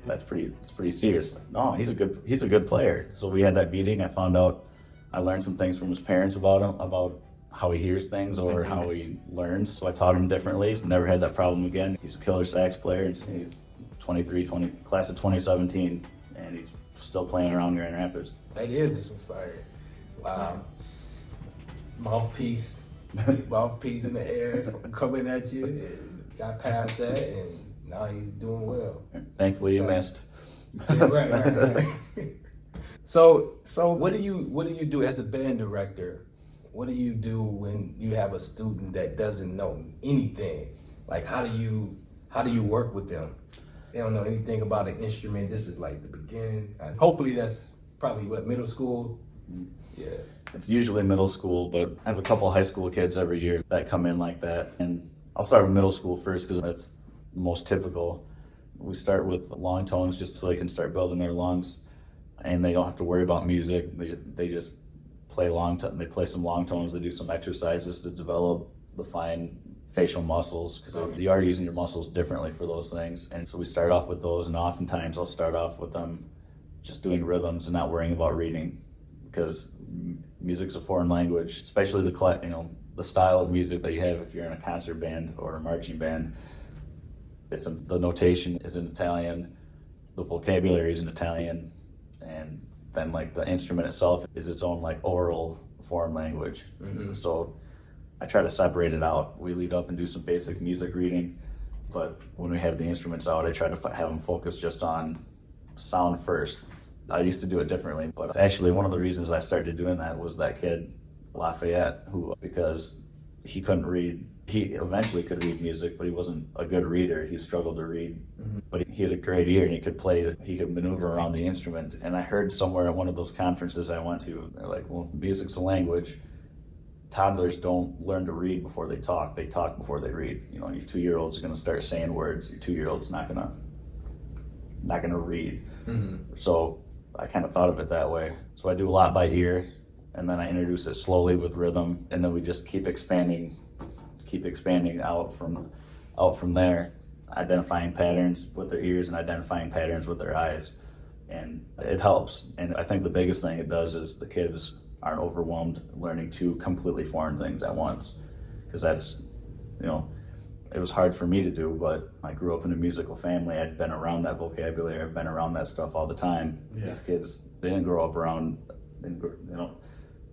like, it's pretty serious. Like, no, he's a good player. So we had that meeting. I learned some things from his parents about him, about how he hears things or how he learns. So I taught him differently. He's never had that problem again. He's a killer sax player. He's 23, class of 2017, and he's still playing around Grand Rapids. That is inspiring. Wow. Mouthpiece in the air coming at you. And got past that, and now he's doing well. Thankfully, you missed. Yeah, right. So what do you do as a band director? What do you do when you have a student that doesn't know anything? Like, how do you work with them? They don't know anything about an instrument. This is like the beginning. Hopefully that's probably what, middle school? Yeah. It's usually middle school, but I have a couple high school kids every year that come in like that. And I'll start with middle school first because that's the most typical. We start with long tones just so they can start building their lungs, and they don't have to worry about music. They just play they play some long tones. They do some exercises to develop the fine facial muscles, because you are using your muscles differently for those things. And so we start off with those, and oftentimes I'll start off with them just doing rhythms and not worrying about reading, because music's a foreign language, especially the style of music that you have if you're in a concert band or a marching band. The notation is in Italian, the vocabulary is in Italian, and then like the instrument itself is its own like oral foreign language. Mm-hmm. So I try to separate it out. We lead up and do some basic music reading, but when we have the instruments out, I try to have them focus just on sound first. I used to do it differently, but actually one of the reasons I started doing that was that kid, Lafayette, because he couldn't read. He eventually could read music, but he wasn't a good reader. He struggled to read, but he had a great ear and he could maneuver around the instrument. And I heard somewhere at one of those conferences I went to, they're like, well, music's a language. Toddlers don't learn to read before they talk before they read. Your 2-year-old's are gonna start saying words. Your 2-year-old's not gonna read. Mm-hmm. So I kind of thought of it that way. So I do a lot by ear, and then I introduce it slowly with rhythm, and then we just keep expanding out from there, identifying patterns with their ears and identifying patterns with their eyes. And it helps. And I think the biggest thing it does is the kids aren't overwhelmed learning 2 completely foreign things at once. Because that's, it was hard for me to do, but I grew up in a musical family. I'd been around that vocabulary. I've been around that stuff all the time. Yeah. These kids, they didn't grow up around,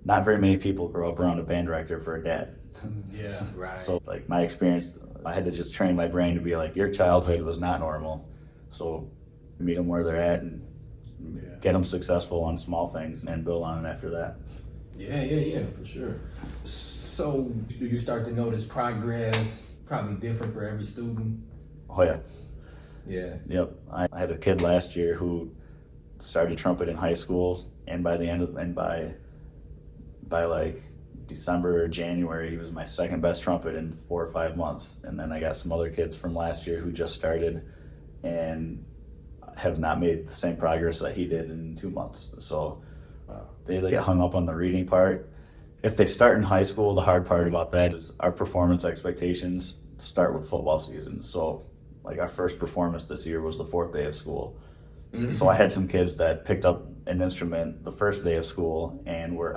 not very many people grow up around a band director for a dad. Yeah, right. So like my experience, I had to just train my brain to be like, your childhood was not normal. So meet them where they're at and get them successful on small things and build on it after that. Yeah, for sure. So do you start to notice progress? Probably different for every student. Oh yeah. Yeah. Yep. I had a kid last year who started trumpet in high school, and by like December or January, he was my second best trumpet in 4 or 5 months. And then I got some other kids from last year who just started and have not made the same progress that he did in 2 months. So they get hung up on the reading part. If they start in high school, the hard part about that is our performance expectations start with football season. So like our first performance this year was the 4th day of school. Mm-hmm. So I had some kids that picked up an instrument the first day of school and were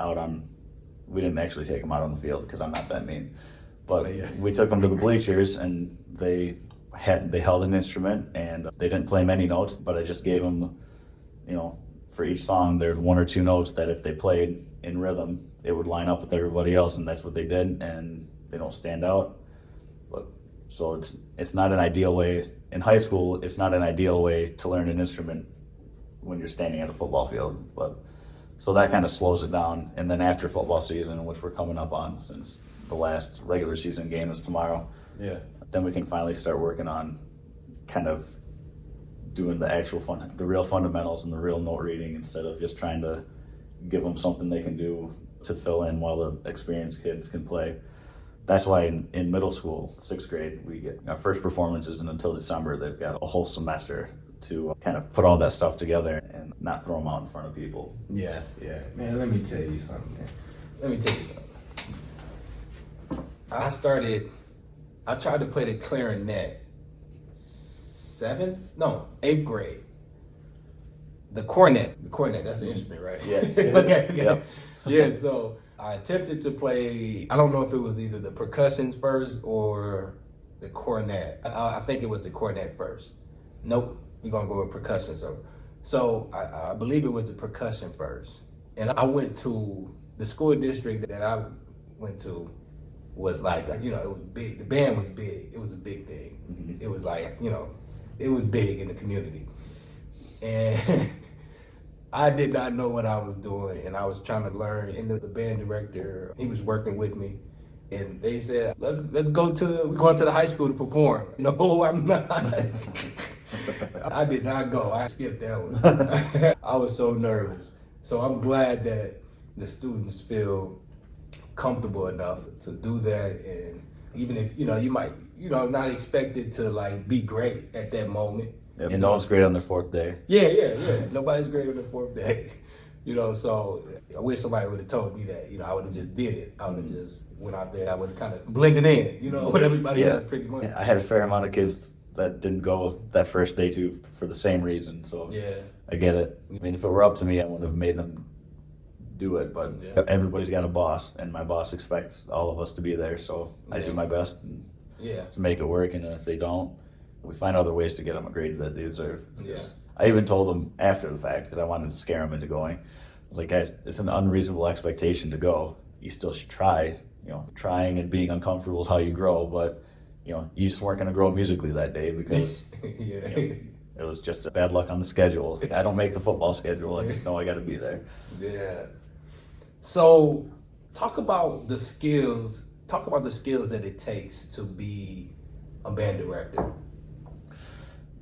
we didn't actually take them out on the field because I'm not that mean, but we took them to the bleachers and they held an instrument and they didn't play many notes, but I just gave them, for each song, there's 1 or 2 notes that if they played in rhythm, it would line up with everybody else, and that's what they did, and they don't stand out. But so it's not an ideal way in high school. It's not an ideal way to learn an instrument when you're standing at a football field, but so that kind of slows it down. And then after football season, which we're coming up on since the last regular season game is tomorrow, then we can finally start working on kind of doing the real fundamentals and the real note reading, instead of just trying to give them something they can do to fill in while the experienced kids can play. That's why in middle school, 6th grade, we get our first performance isn't until December. They've got a whole semester to kind of put all that stuff together and not throw them out in front of people. Yeah. Man, let me tell you something, I tried to play the clarinet 8th grade. The cornet. The cornet, that's an instrument, right? Yeah. Okay. Yep. Yeah, so I attempted to play, I don't know if it was either the percussions first or the cornet. I think it was the cornet first. Nope, we're gonna go with percussion. So I believe it was the percussion first. And I went to the school district that I went to was like, it was big. The band was big. It was a big thing. Mm-hmm. It was like, it was big in the community. And I did not know what I was doing, and I was trying to learn. And the band director, he was working with me, and they said, "Let's go we're going to the high school to perform." No, I'm not. I did not go. I skipped that one. I was so nervous. So I'm glad that the students feel comfortable enough to do that, and even if you might not expect it to like be great at that moment. Yep. And no one's great on their fourth day. Yeah. Nobody's great on the fourth day. So I wish somebody would have told me that. I would have just did it. I would have just went out there. I would have kind of blended in, with everybody else pretty much. Yeah, I had a fair amount of kids that didn't go that first day too for the same reason. So Yeah. I get it. I mean, if it were up to me, I would have made them do it. But everybody's got a boss, and my boss expects all of us to be there. So I do my best to make it work. And if they don't, we find other ways to get them a grade that they deserve. Yeah. I even told them after the fact because I wanted to scare them into going. I was like, guys, it's an unreasonable expectation to go. You still should try. Trying and being uncomfortable is how you grow. But you just weren't going to grow musically that day because it was just bad luck on the schedule. I don't make the football schedule. I just know I got to be there. Yeah. So talk about the skills. Talk about the skills that it takes to be a band director.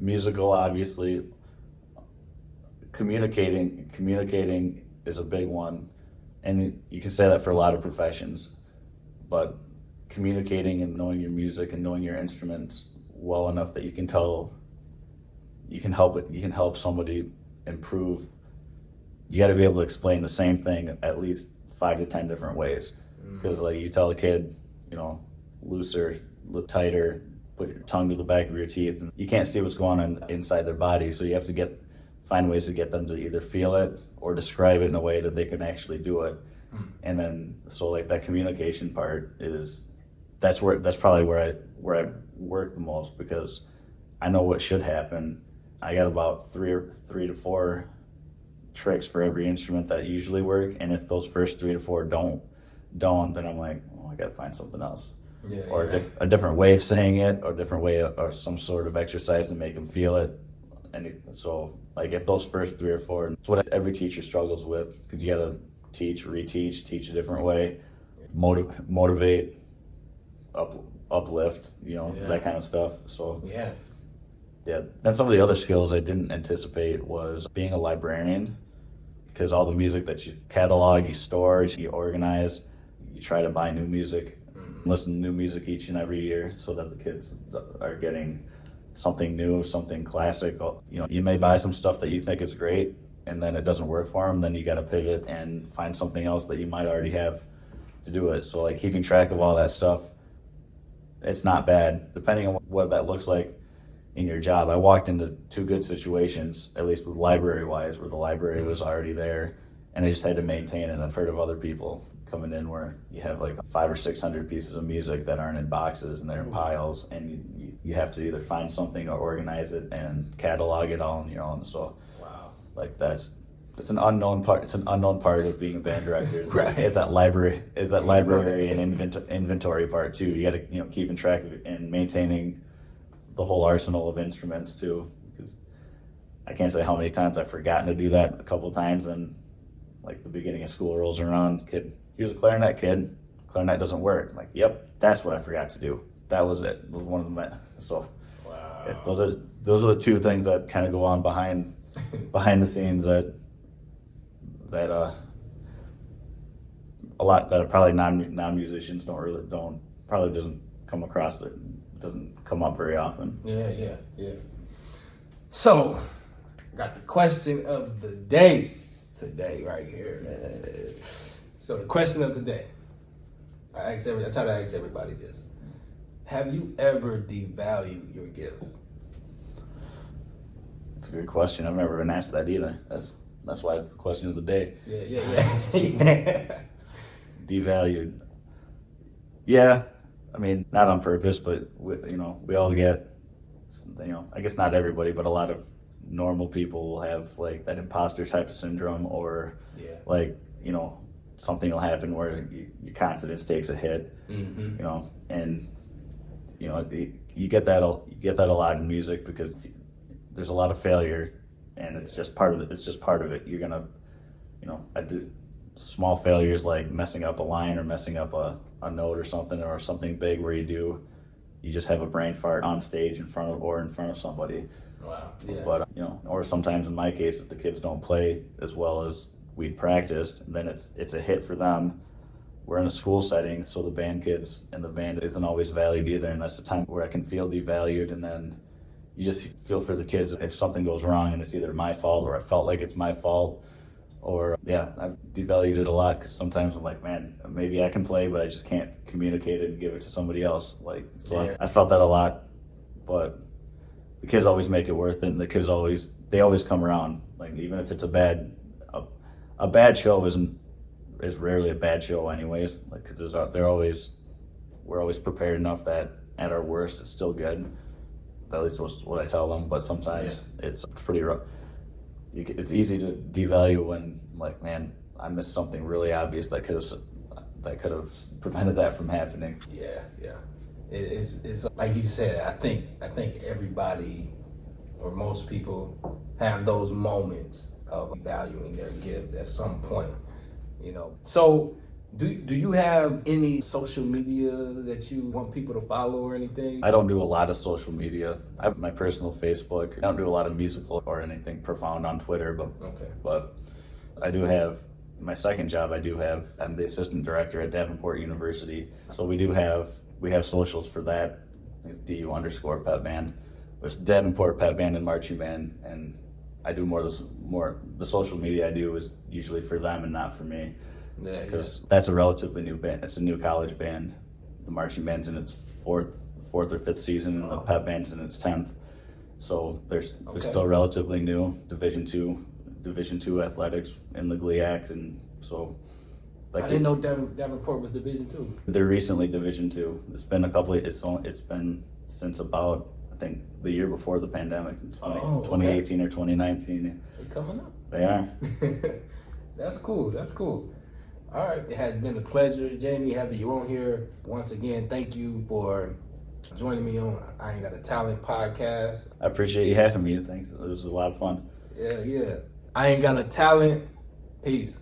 Musical, obviously. Communicating is a big one, and you can say that for a lot of professions, but communicating and knowing your music and knowing your instruments well enough that you can help somebody improve. You got to be able to explain the same thing at least 5 to 10 different ways, because like you tell a kid, looser, look tighter, put your tongue to the back of your teeth, and you can't see what's going on inside their body, so you have to find ways to get them to either feel it or describe it in a way that they can actually do it. And then so like that communication part that's probably where I work the most, because I know what should happen. I got about three to four tricks for every instrument that usually work, and if those first 3 to 4 don't, then I'm like, I gotta find something else. A different way of saying it, or a different way or some sort of exercise to make them feel it. And so like if those first 3 or 4, it's what every teacher struggles with, because you gotta teach, reteach, teach a different way, motivate, uplift, that kind of stuff. So yeah. And some of the other skills I didn't anticipate was being a librarian, because all the music that you catalog, you store, you organize, you try to buy new music, listen to new music each and every year, so that the kids are getting something new, something classic. You may buy some stuff that you think is great, and then it doesn't work for them. Then you got to pivot and find something else that you might already have to do it. So like keeping track of all that stuff, it's not bad, depending on what that looks like in your job. I walked into 2 good situations, at least with library-wise, where the library was already there, and I just had to maintain it. I've heard of other people coming in where you have like 500 or 600 pieces of music that aren't in boxes and they're in piles, and you have to either find something or organize it and catalog it all on your own. So like it's an unknown part. It's an unknown part of being a band director. Is that library and inventory part too. You got to keeping track of it and maintaining the whole arsenal of instruments too. Because I can't say how many times I've forgotten to do that. A couple of times, and like the beginning of school rolls around, here's a clarinet, kid. Clarinet doesn't work. I'm like, yep, that's what I forgot to do. That was it. It was one of them. So those are the 2 things that kind of go on behind the scenes that a lot that probably non-musicians doesn't come up very often. Yeah. So, got the question of the day today right here. So the question of the day, I try to ask everybody this: have you ever devalued your gift? It's a good question. I've never been asked that either. That's why it's the question of the day. Yeah. Devalued. Yeah, I mean, not on purpose, but we all get, I guess not everybody, but a lot of normal people will have like that imposter type of syndrome, or like, something will happen where your confidence takes a hit, and you get that a lot in music because there's a lot of failure, and it's just part of it. It's just part of it. You're gonna, I do small failures like messing up a line or messing up a note or something big where you just have a brain fart on stage in front of somebody. Wow. Yeah. But or sometimes in my case, if the kids don't play as well as we'd practiced, then it's a hit for them. We're in a school setting, so the band kids and the band isn't always valued either, and that's the time where I can feel devalued, and then you just feel for the kids if something goes wrong and it's either my fault or I felt like it's my fault, or I've devalued it a lot because sometimes I'm like, man, maybe I can play, but I just can't communicate it and give it to somebody else. I felt that a lot, but the kids always make it worth it, and the kids always come around. Like even if it's a bad show is rarely a bad show anyways, like because we're always prepared enough that at our worst it's still good. At least was what I tell them. But sometimes it's pretty rough. It's easy to devalue when like, man, I missed something really obvious that could have prevented that from happening. Yeah. It's like you said. I think everybody or most people have those moments of valuing their gift at some point. So do you have any social media that you want people to follow or anything? I don't do a lot of social media. I have my personal Facebook. I don't do a lot of musical or anything profound on Twitter, but I do have my second job. I'm the assistant director at Davenport University. So we have socials for that. It's DU_Pep Band. It's Davenport Pep Band and Marching Band, and I do more the social media I do is usually for them and not for me. Because that's a relatively new band. It's a new college band. The marching band's in its fourth or fifth season, and the pep band's in its 10th. So they're still relatively new. Division two athletics in the GLIACs, and so. I didn't know Davenport was Division 2. They're recently Division 2. It's been it's been since about, I think, the year before the pandemic, 2018 or 2019. They're coming up. They are. That's cool. All right, it has been a pleasure, Jamie, having you on here. Once again, thank you for joining me on I Ain't Got a Talent podcast. I appreciate you having me. Thanks. This was a lot of fun. Yeah. I Ain't Got a Talent. Peace.